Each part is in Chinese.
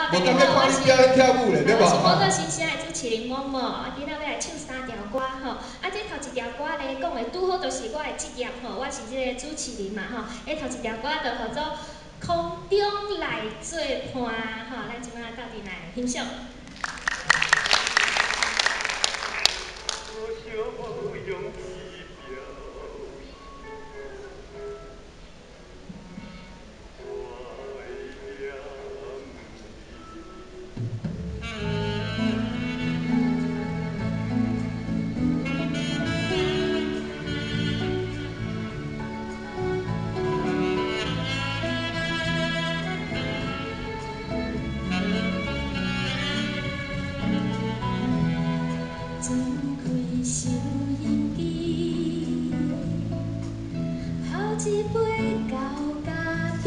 无当咧看你表演跳舞咧，对无？是我就是现在主持人某某，今仔要来唱3条歌吼。这头一条歌咧讲的拄好就是我的职业吼，我是这个主持人嘛吼。头一条歌就叫做空中来做伴吼，咱即摆到底来欣赏。展开收音机，泡一杯高咖啡，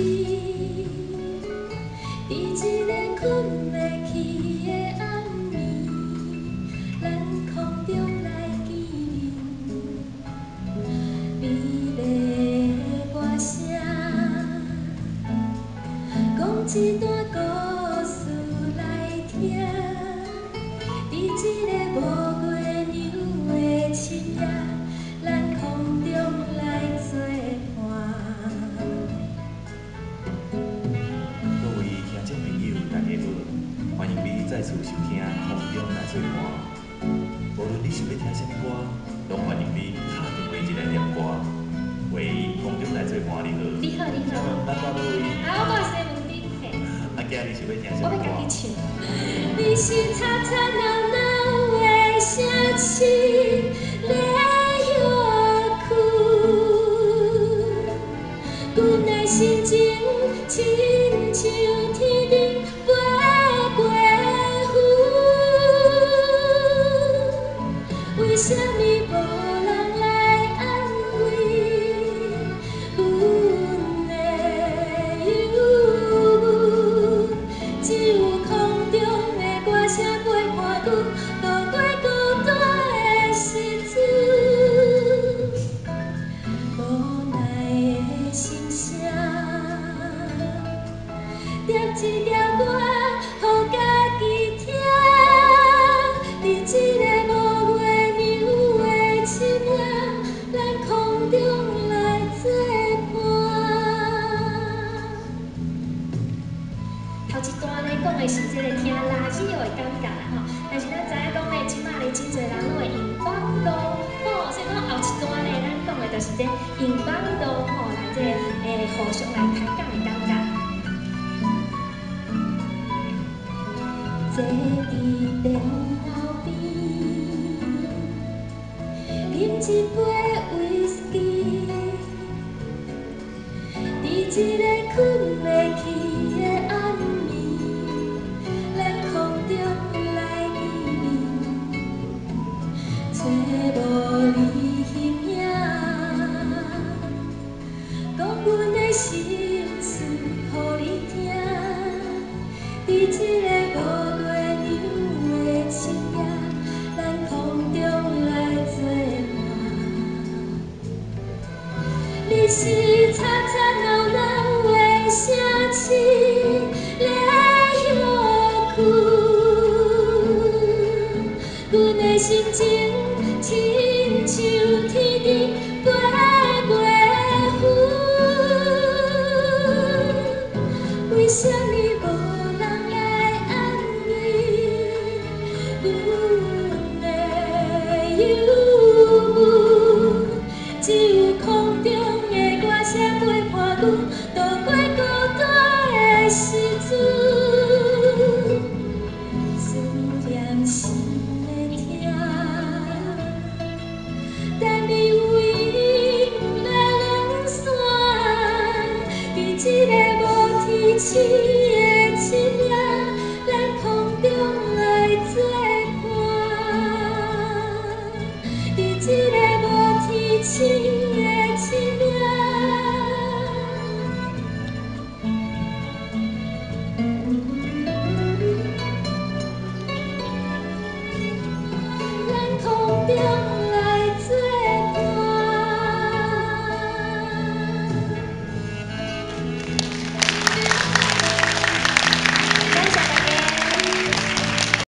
伫一个困袂去的暗暝，咱空中来见面，美丽的歌声，讲一段故事来听，伫一个无深夜，咱空中来作伴。各位听众朋友，大家好，欢迎你再次收听空中来作伴。无论你是要听什么歌，拢欢迎你打电话进来点歌。喂，空中来作伴，你好。你好，你好。咱到倒位？我住西门町嘿。今日是要听什么歌？我要家己唱。你是吵吵闹闹的城市。阮的心情亲像天顶飞过云，为什么无人来安慰阮的忧郁？只有空中的歌声陪伴阮度过孤单的日子。一条歌，予家己听，伫这个无月娘的深夜，咱空中来作伴。头一段咧讲的是这个听垃圾的感觉啦吼，但是咱知影讲咧，即摆咧真侪人拢会用网络吼，所以讲后一段咧，咱讲的就是这用网络吼来这互相来开讲的感觉。坐伫电脑边，饮一杯威士忌，伫一个困袂去的暗暝，咱空中来见面，找无你形影，讲阮的心事，予你听，伫这个无你是